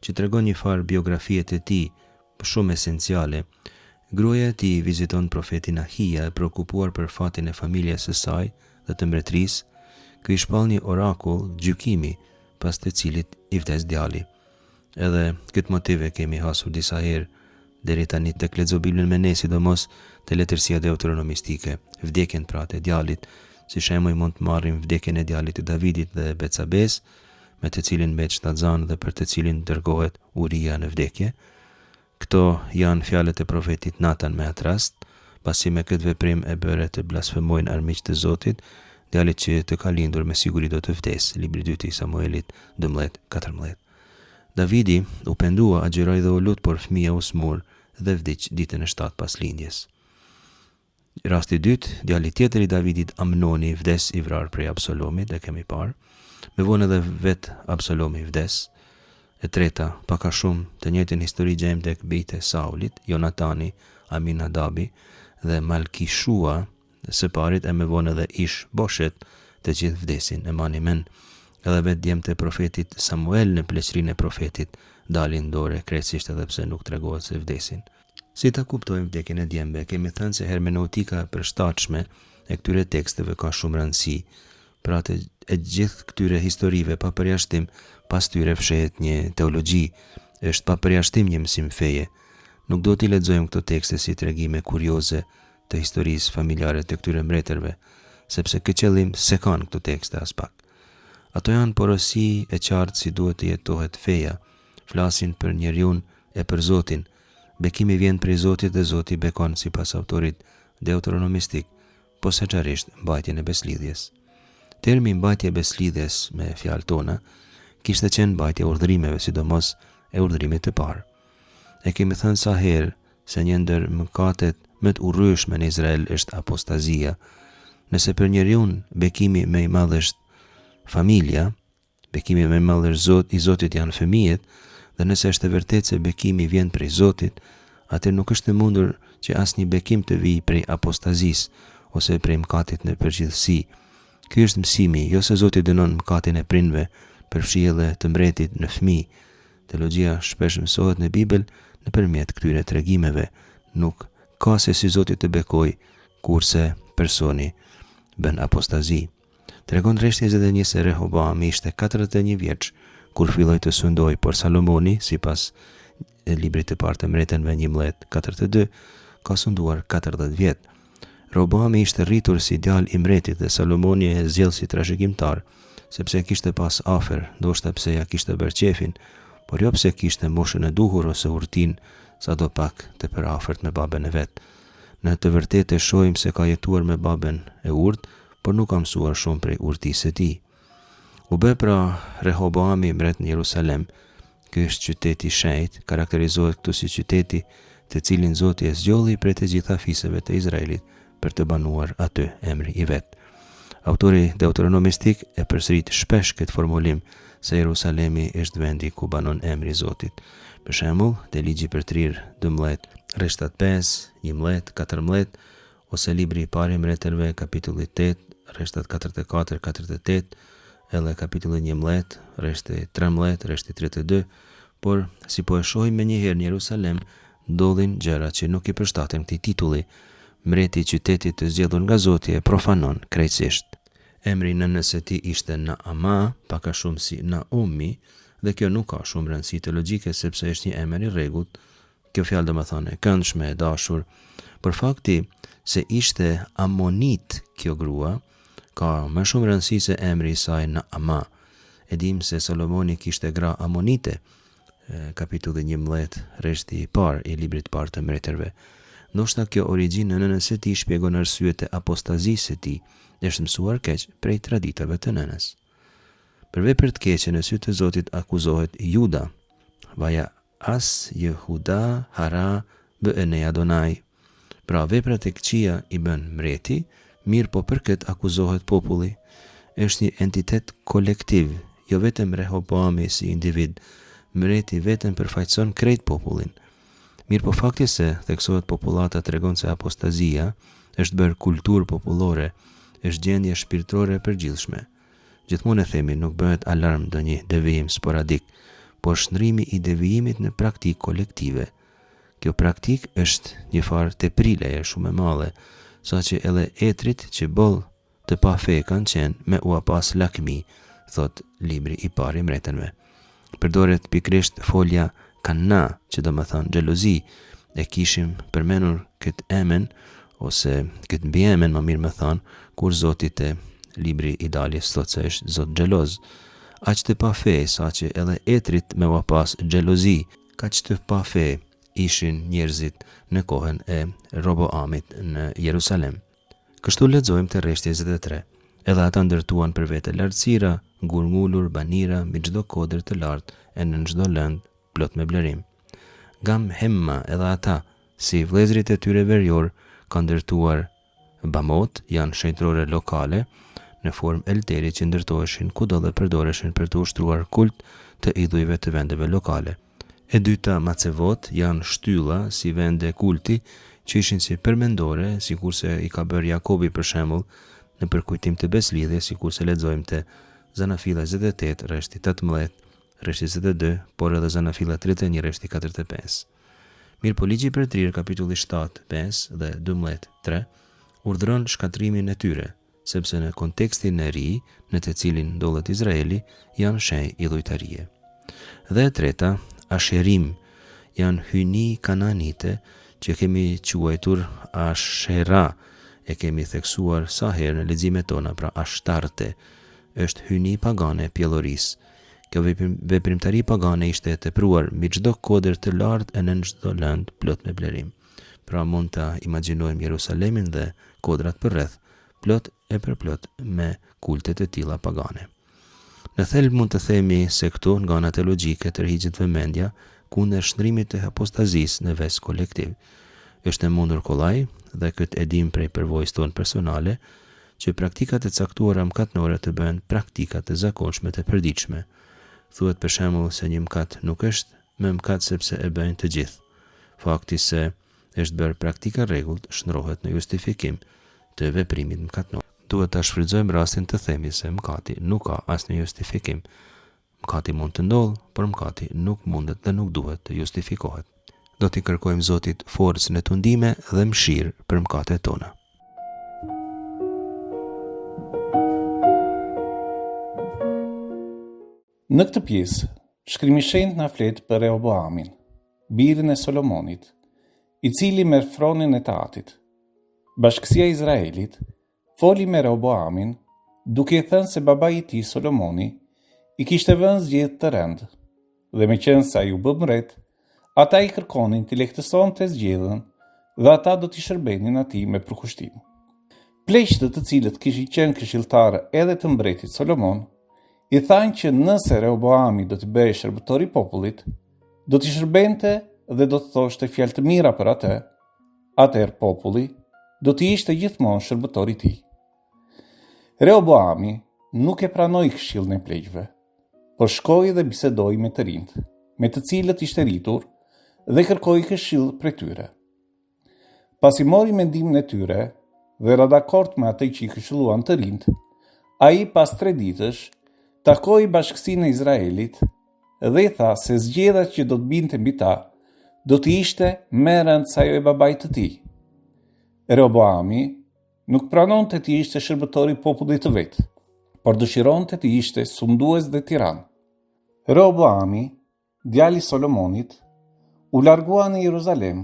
që tregon një farë biografie të tij, shumë esenciale. Gruaja e tij viziton profetin Ahia e preokupuar për fatin e familjes së saj dhe të mbretërisë. Ky i shpall një orakull, gjykimi, pas të cilit i vdes djali. Edhe këtë motiv e kemi hasur disa herë deri tani tek lexo Biblën me ne, sidomos te letërsia deuteronomistike, vdekjen pra të djalit. Si shembull mund të marrim vdekjen e djalit të Davidit dhe Betsabes, me të cilin mbet shtatzan dhe për të cilin dërgohet Uria në vdekje. Këto janë fjalët e profetit Natan me atë rast, pasi me këtë veprim e bëre të blasfemojnë armiqtë të Zotit, djalit që të ka lindur me siguri do të vdesë. Libri 2 i Samuelit 12:14. Davidi u pendua, agjeroi dhe u lut, por fëmia u smur dhe vdiq ditën e 7 pas lindjes. Rasti i dytë, djali tjetër i Davidit, Amnoni, vdes i vrarë prej Absalomit, e kemi parë. Me vonë edhe vet Absalomi vdes. E treta, pak a shumë të njëjtën histori gjejmë tek bijtë e Saulit, Jonatani, Aminadabi dhe Malkishua, së parit e me vonë edhe Ish Boshet, të gjithë vdesin. E mani men, edhe vetë djemtë e profetit Samuel në pleqrinë e profetit dalin dore krejtësisht edhe pse nuk tregohet se vdesin. Si ta kuptojmë vdekjen e djemve, kemi thënë se hermeneutika e përshtatshme e këtyre teksteve ka shumë rëndësi. Pra e gjithë këtyre historive pa përjashtim, pas tyre fshehet një teologji, është pa përjashtim një mësim feje. Nuk do t'i lexojmë këto tekste si tregime kurioze të historisë familjare të këtyre mbretërve, sepse këtë qëllim se kanë këto tekste as pak. Ato janë porosi e qartë si duhet të jetohet feja, flasin për njeriun e për Zotin. Bekimi vjen prej Zotit dhe Zoti bekon sipas autorit deuteronomistik, posaçërisht mbajtjen e beslidhjes. Termi mbajtje beslidhjes me fjalë tona kishte qenë mbajtje urdhërimeve, sidomos e urdhërimit të parë. E kemi thënë sa herë se një ndër mëkatet më të urryeshme në Izrael është apostazia. Nëse për njeriu bekimi më i madh është familja, bekimi më i madh është i Zotit janë fëmijët, dhe nëse është e vërtetë se bekimi vjen prej Zotit, atëherë nuk është e mundur që asnjë bekim të vijë prej apostazisë ose prej mëkatit në përgjithësi. Ky është mësimi, jo se Zoti dënon mëkatin e prindve për fshijellje të mbretit në fëmijë. Teologjia shpesh mësohet në Bibël nëpërmjet këtyre tregimeve. Nuk ka se si Zoti të bekoj kurse personi bën apostazi. Tregon Reshti 21 se Rehoboami ishte 41 vjeç kur filloi të sundoj, por Salomoni, sipas librit të parë të Mbretërve 11:42, ka sunduar 40 vjet. Rehoboami ishte rritur si djalë i mbretit dhe Salomoni e zgjell si trashëgimtar, sepse kishte pas afer, ndoshta pse ja kishte bërë qefin, por jo pse kishte moshën e duhur ose urtin, sado pak të përafërt me babën e vet. Në të vërtetë e shohim se ka jetuar me babën e urt, por nuk ka mësuar shumë prej urtisë së tij. U bë pra Rehoboami mbret në Jerusalem. Ky është qyteti i shenjtë, karakterizohet këtu si qyteti të cilin Zoti e zgjolli prej të gjitha fisëve të Izraelit për të banuar aty emri i vet. Autori deuteronomistik e përsërit shpesh këtë formulim se Jerusalemi është vendi ku banon emri i Zotit. Për shembull, te ligji për trirë 12, rreshtat 5, 11, 14 ose libri i parë i mbretërve kapitulli 8, rreshtat 44, 48, edhe kapitulli 11, rreshti 13, rreshti 32, por si po e shohim menjëherë në Jerusalem ndodhin gjëra që nuk i përshtaten këtij titulli. Mbreti i qytetit të zgjedhur nga Zoti e profanon krejtësisht. Emri në nënës së tij ishte Naama, pak a shumë si Naomi, dhe kjo nuk ka shumë rëndësi teologjike sepse është një emër i rregullt. Kjo fjalë domethënë e këndshme, e dashur, por fakti se ishte amonit kjo grua ka më shumë rëndësi se emri i saj Naama. E dim se Salomoni kishte gra amonite, kapitulli 11, rreshti i parë i librit të parë të mbretërve. Ndoshta kjo origjinë në nënës së tij shpjegon arsyet e apostazisë së tij, është mësuar keq prej traditave të nënës. Për vepër të keqe në sy të Zotit akuzohet Juda. Vaja as Jehuda hara bëne Adonai. Pra veprat e këqija i bën mbreti, mirë po për këtë akuzohet populli. Është një entitet kolektiv, jo vetëm Rehoboami si individ. Mbreti vetëm përfaqëson krejt popullin. Mirë po fakti se theksohet popullata tregon se apostazia është bërë kulturë popullore, është gjendje shpirtërore e përgjithshme. Gjithmonë e themi, nuk bëhet alarm ndonjë devijim sporadik, por shndrimi i devijimit në praktikë kolektive. Kjo praktikë është një farë teprileje shumë e madhe, saqë edhe etrit që boll të pa fe kanë qenë me ua pas lakmi, thot libri i parë i mbretërve. Përdoret pikrisht folja kana, që do më thënë xhelozi, e kishim përmenur këtë emen, ose këtë mbiemen më mirë më thënë, kur Zoti te libri i daljes thot se është Zot xheloz. Aq të pa fe, saqë edhe etrit me ua pas xhelozi, kaq të pa fe ishin njerëzit në kohën e Roboamit në Jerusalem. Kështu lexojmë te rreshti 23. Edhe ata ndërtuan për vete lartësira, ngurngulur, banira, mbi çdo kodër të lartë e në çdo lëndë plot me blerim. Gam Hemma edhe ata, si vëllezërit e tyre verior, kanë ndërtuar bamot, janë shenjtërore lokale, në formë elteri që ndërtoheshin kudo dhe përdoreshin për të ushtruar kult të idhujve të vendeve lokale. E dyta macevot janë shtylla si vende kulti që ishin si përmendore, sikurse i ka bërë Jakobi për shembull në përkujtim të beslidhjes, sikurse lexojmë te Zanafilla 28, rreshti 18, rreshti 22, por edhe Zanafilla 31, rreshti 45. Mirë po ligji për trirë, kapitulli 7, 5 dhe 12, 3, urdhëron shkatrimin e tyre, sepse në kontekstin e ri në të cilin ndodhet Izraeli, janë shenjë idhujtarie. Dhe e treta, Asherim, janë hyni kananite që kemi quajtur Ashera, e kemi theksuar sa herë në leximet tona, pra Ashtarte, është hyni pagane pjelloris. Kjo veprimtari pagane ishte e tepruar mbi çdo kodër të lartë e në çdo lënd plot me blerim. Pra mund ta imagjinojmë Jerusalemin dhe kodrat përreth, plot e përplot me kulte të tilla pagane. Në thelb mund të themi se këto nga ana teologjike tërhiqet vëmendja kundër shtrimit të apostazisë në ves kolektiv. Është e mundur kollaj, dhe këtë e dim prej përvojës tonë personale, që praktikat e caktuara mëkatnore të bëhen praktika të zakonshme të përditshme. Thuhet për shembull se një mëkat nuk është më mëkat sepse e bëjnë të gjithë. Fakti se është bërë praktika rregullt shndrohet në justifikim të veprimit mëkatnor. Duhet ta shfrytëzojmë rastin të themi se mëkati nuk ka asnjë justifikim. Mëkati mund të ndodhë, por mëkati nuk mundet dhe nuk duhet të justifikohet. Do t'i kërkojmë Zotit forcë në tundime dhe mëshirë për mëkatet tona. Në këtë pjesë, shkrimi i shenjtë na flet për Rehoboamin, birin e Solomonit, i cili merr fronin e Tahatit. Bashkësia e Izraelit foli me Rehoboamin, duke i thënë se babai i tij Solomoni i kishte vënë zgjedhje të rëndë, dhe meqense ai u bë mbret, ata i kërkonin t'i lehtësonte zgjedhjen dhe ata do t'i shërbenin atij me përkushtim. Pleqtë të cilët kishin qenë këshilltarë edhe të mbretit Solomon, i thanë që nëse Rehoboami do të bëhej shërbëtor i popullit, do t'i shërbente dhe do të thoshte fjalë të mira për atë, atëherë populli do t'i ishte gjithmonë shërbëtor i tij. Rehoboami nuk e pranoi këshillën e pleqëve, por shkoi dhe bisedoi me të rinjt, me të cilët ishte rritur, dhe kërkoi këshill prej tyre. Pasi mori mendimin e tyre dhe ra dakord me atë që i këshilluan të rinjt, ai pas 3 ditësh takoi bashkësinë e Izraelit dhe i tha se zgjedhja që do të binte mbi ta do të ishte më e rëndë se ajo e babait të tij. Rehoboami nuk pranonte të ishte shërbëtori i popullit të vet, por dëshironte të ishte sundues dhe tiran. Rehoboami, djali i Solomonit, u largua në Jeruzalem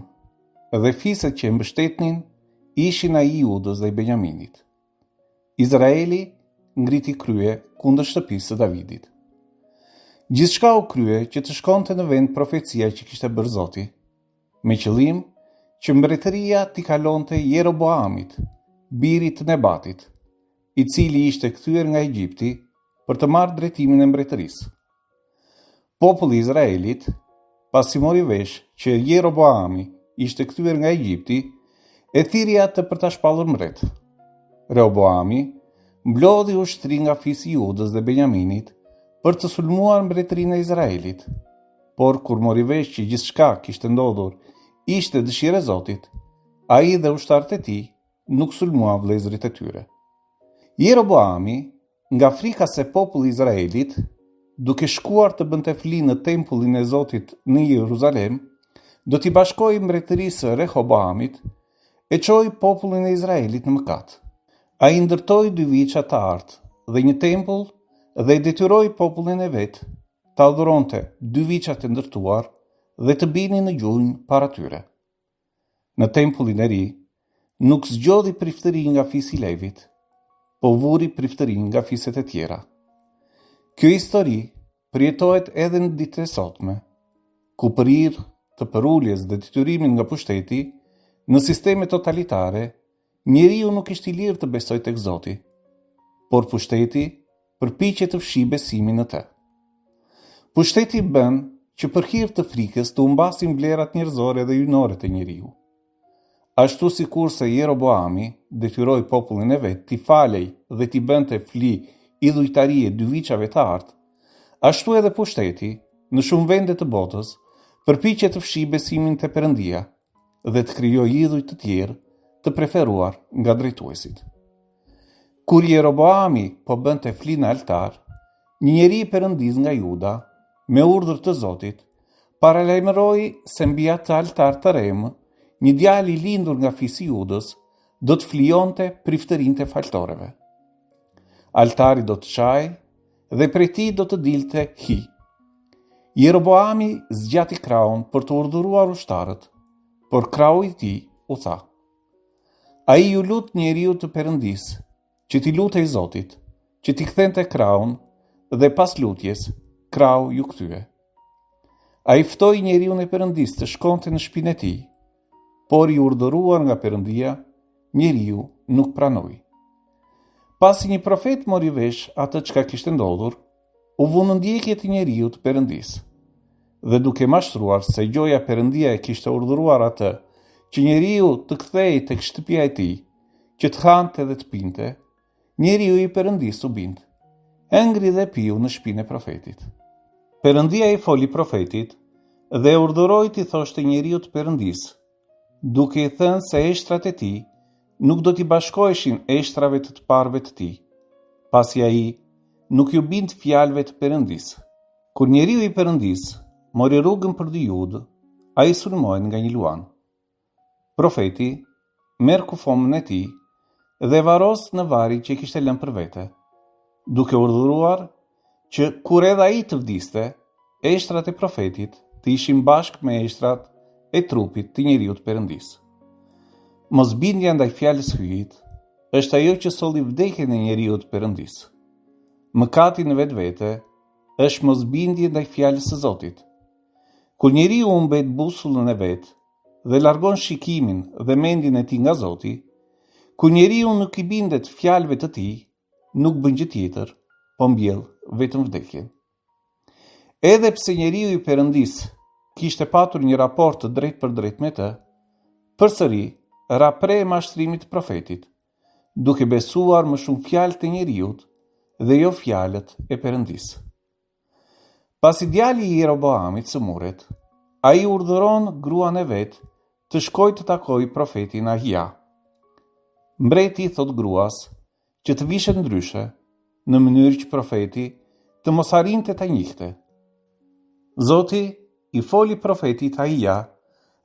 dhe fiset që e mbështetnin ishin ai i Judës dhe i Benjaminit. Izraeli ngriti krye kundër shtëpisë së Davidit. Gjithçka u krye që të shkonte në vend profecia që kishte bërë Zoti, me qëllim që mbretëria t'i kalonte Jeroboamit, birit të Nebatit, i cili ishte kthyer nga Egjipti për të marrë drejtimin e mbretërisë. Populli i Izraelit, pasi mori vesh që Jeroboami ishte kthyer nga Egjipti, e thiri atë për ta shpallur mbret. Rehoboami mblodhi ushtri nga fisi i Judës dhe Benjaminit për të sulmuar mbretërinë e Izraelit, por kur mori vesh që gjithçka kishte ndodhur ishte dëshirë e Zotit, ai dhe ushtarët e tij nuk sulmuan vëllezërit e tyre. Jeroboami, nga frika se populli i Izraelit, duke shkuar të bënte fli në tempullin e Zotit në Jeruzalem, do t'i bashkojë mbretërisë Rehoboamit e çoi popullin e Izraelit në mëkat. Ai ndërtoi 2 viça të artë dhe një tempull dhe detyroi popullin e vet të adhuronte 2 viçat e ndërtuar dhe të binin në gjunjë para tyre. Në tempullin e ri nuk zgjodhi priftëri nga fisi i Levit, po vuri priftëri nga fiset e tjera. Kjo histori përjetohet edhe në ditët e sotme, ku për hir të përuljes dhe detyrimin nga pushteti në sisteme totalitare, njeriu nuk është i lirë të besojë tek Zoti, por pushteti përpiqet të fshijë besimin në të. Pushteti bën që për hir të frikës të humbasin vlerat njerëzore dhe hyjnore të njeriu. Ashtu sikurse Jeroboami detyroi popullin e vet t'i falej dhe t'i bënte fli idhujtarie 2 viçave të artë, ashtu edhe pushteti në shumë vende të botës përpiqet të fshijë besimin te Perëndia dhe të krijoj idhuj të tjerë të preferuar nga drejtuesit. Kur Jeroboami po bënte fli në altar, një njeri perëndis nga Juda, me urdhër të Zotit, paralajmëroi se mbi atë altar të remë, një djalë i lindur nga fisi Judës do të flijonte priftërinë e faltoreve. Altari do të çajë dhe prej tij do të dilte hi. Jeroboami zgjati kraun për të urdhëruar ushtarët, por krau i tij u tha: ai ju lut njeriu të Perëndis, që t'i lutej Zotit, që t'i kthente kraun, dhe pas lutjes, krau ju kthye. Ai ftoi njeriun e Perëndis të shkonte në shtëpinë e tij, por i urdhëruar nga Perëndia, njeriu nuk pranoi. Pasi një profet mori vesh atë çka kishte ndodhur, u vu në ndjekje të njeriu të Perëndis. Dhe duke mashtruar se gjoja Perëndia e kishte urdhëruar atë që njeriu të kthehej tek shtëpia e tij, që të hante dhe të pinte, njeriu i Perëndis u bind. Ngri dhe piu në shtëpinë e profetit. Perëndia i foli profetit dhe urdhëroi t'i thoshte njeriu të Perëndis, duke i thënë se eshtrat e tij nuk do t'i bashkoheshin eshtrave të parëve të tij, pasi ai nuk ju bind fjalëve të Perëndis. Kur njeriu i Perëndis mori rrugën për dy Judë, ai sulmoi nga një luan. Profeti merr kufomën e tij dhe varos në varin që kishte lënë për vete, duke urdhëruar që kur edhe ai të vdiste, eshtrat e profetit të ishin bashkë me eshtrat e trupit të njeriu të Perëndis. Mosbindja ndaj fjalës hyjit është ajo që solli vdekjen e njeriu të Perëndis. Mëkati në vetvete është mosbindje ndaj fjalës së Zotit. Kur njeriu humbet busullën e vet dhe largon shikimin dhe mendjen e tij nga Zoti, kur njeriu nuk i bindet fjalëve të tij, nuk bën gjë tjetër, po mbjell vetëm vdekjen. Edhe pse njeriu i Perëndis kishte patur një raport të drejtë për drejtë me të, përsëri ra pre mashtrimit të profetit, duke besuar më shumë fjalët e njeriut dhe jo fjalët e Perëndis. Pasi djali i Jeroboamit sëmuret, ai urdhëron gruan e vet të shkojë të takojë profetin Ahia. Mbreti thot gruas që të vishet ndryshe, në mënyrë që profeti të mos arrinte ta njihte. Zoti i foli profetit Ahia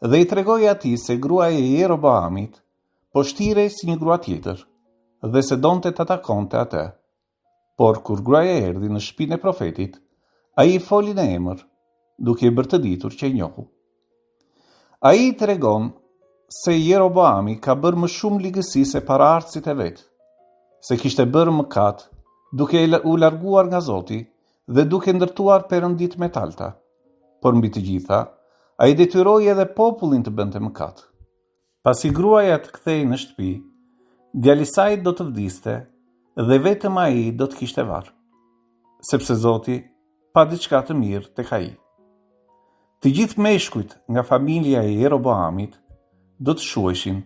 dhe i tregoi atij se gruaja e Jeroboamit po shtirej si një grua tjetër dhe se donte ta takonte atë. Por kur gruaja erdhi në shtëpinë e profetit, ai i foli në emër, duke i bërë të ditur që e njohu. Ai i tregon se Jeroboami ka bërë më shumë ligësi se paraardhësit e vet, se kishte bërë mëkat duke u larguar nga Zoti dhe duke ndërtuar perëndit me talta. Por mbi të gjitha, ai detyroi edhe popullin të bënte mëkat. Pasi gruaja të kthehej në shtëpi, djali i saj do të vdiste dhe vetëm ai do të kishte varr, sepse Zoti pa diçka të mirë tek ai. Të gjithë meshkujt nga familja e Jeroboamit do të shuheshin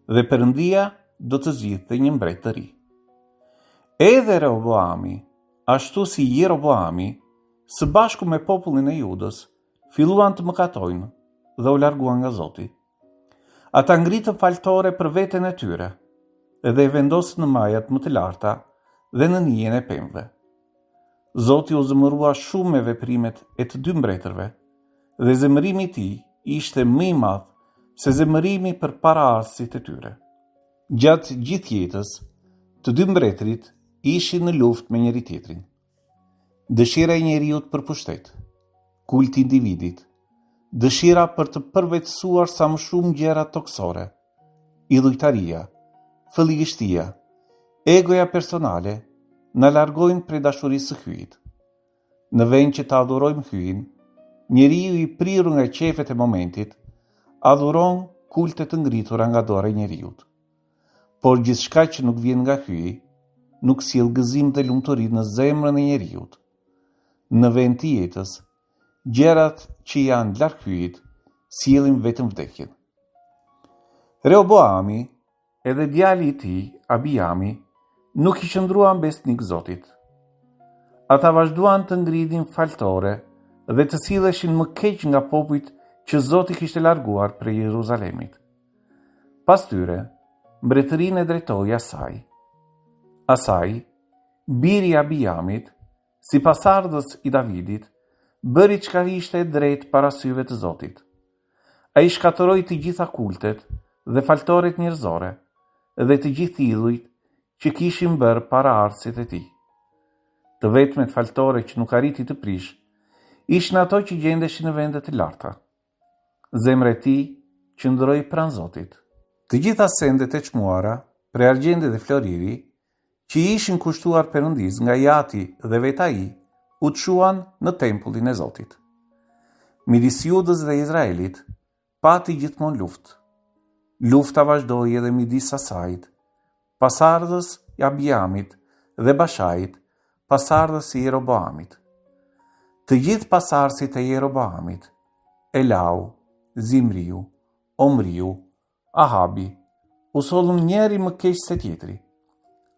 dhe Perëndia do të zgjidhte një mbret të ri. Edhe Rehoboami, ashtu si Jeroboami, së bashku me popullin e Judës, filluan të mëkatojnë dhe u larguan nga Zoti. Ata ngritën faltore për veten e tyre dhe i vendosën në majat më të larta dhe në nijen e pemëve. Zoti u zemërua shumë me veprimet e të dy mbretërve dhe zemërimi i tij ishte më i madh se zemërimi për paraardhësit e tyre. Gjatë gjithë jetës, të dy mbretërit ishin në luftë me njëri tjetrin. Dëshira e njeriut për pushtet, kulti i individit, dëshira për të përvetësuar sa më shumë gjëra toksore, idhujtaria, fëlligështia, egoja personale, na largojnë prej dashurisë së hyjit. Në vend që të adhurojmë hyjin, njeriu i prirur nga qefet e momentit, adhuron kulte të ngritura nga dora e njeriut. Por gjithçka që nuk vjen nga hyji, nuk sjell gëzim dhe lumturi në zemrën e njeriut. Në vend të jetës, gjërat që janë larg hyjit sjellin vetëm vdekjen. Rehoboami, edhe djali i tij, Abiami, nuk i qëndruan besnik Zotit. Ata vazhduan të ngridhin faltore dhe të silleshin më keq nga popujt që Zoti kishte larguar prej Jeruzalemit. Pas tyre, mbretërinë e drejtoi Asaj. Asaj, biri i Abijamit, si pasardhës i Davidit, bëri çka ishte drejt para syve të Zotit. Ai shkatërroi të gjitha kultet dhe faltoret njerëzore dhe të gjithë idhujt që kishin bërë para arsit e tij. Të vetmet faltore që nuk arriti të prish, ishin ato që gjendeshin në vende të larta. Zemra e tij qëndroi pranë Zotit. Të gjitha sendet e çmuara, prej argjendi dhe floriri, që ishin kushtuar Perëndis nga Jati dhe vetë ai, u çuan në tempullin e Zotit. Midis Judës dhe Izraelit pati gjithmonë luftë. Lufta vazhdoi edhe midis Asajit, pasardhës i Abijamit dhe Bashait, pasardhës i Jeroboamit. Të gjithë pasardhësit e Jeroboamit, Elau, Zimriu, Omriu, Ahabi, u sollën njeri më keq se tjetri.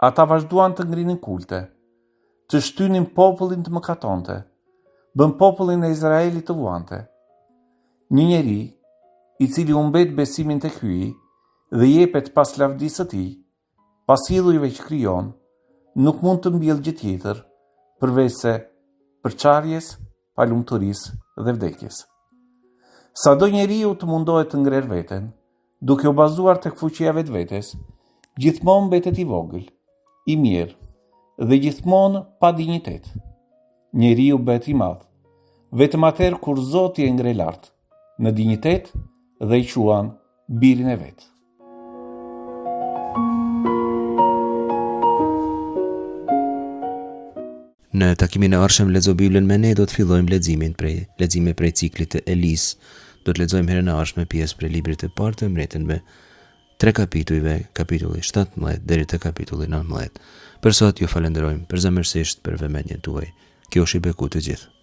Ata vazhduan të ngrinin kulte, të shtynin popullin të mëkatonte, bën popullin e Izraelit të vuante. Një njeri, i cili u mbet besimin tek hyi dhe jepet pas lavdisë së tij, pas idhujve që krijon, nuk mund të mbjellë gjë tjetër përveç se përçarjes, palumturisë dhe vdekjes. Sado njeriu të mundohet të ngrer veten, duke u bazuar tek fuqia vetvetes, gjithmonë mbetet i vogël, i mirë dhe gjithmonë pa dinjitet. Njeriu bëhet i madh, vetëm atëherë kur Zoti e ngre lart, në dinjitet dhe i quan birin e vet. Në takimin e ardhshëm Lexo Biblën me ne do të fillojmë lexime prej ciklit të Elis. Do të lexojmë herën e ardhshme pjesë prej librit të parë të mbretën me 3 kapitujve, kapitulli 17 deri te kapitulli 19. Për sot ju falenderojmë përzemërsisht për vëmendjen tuaj. Kjo është i beku të gjithë.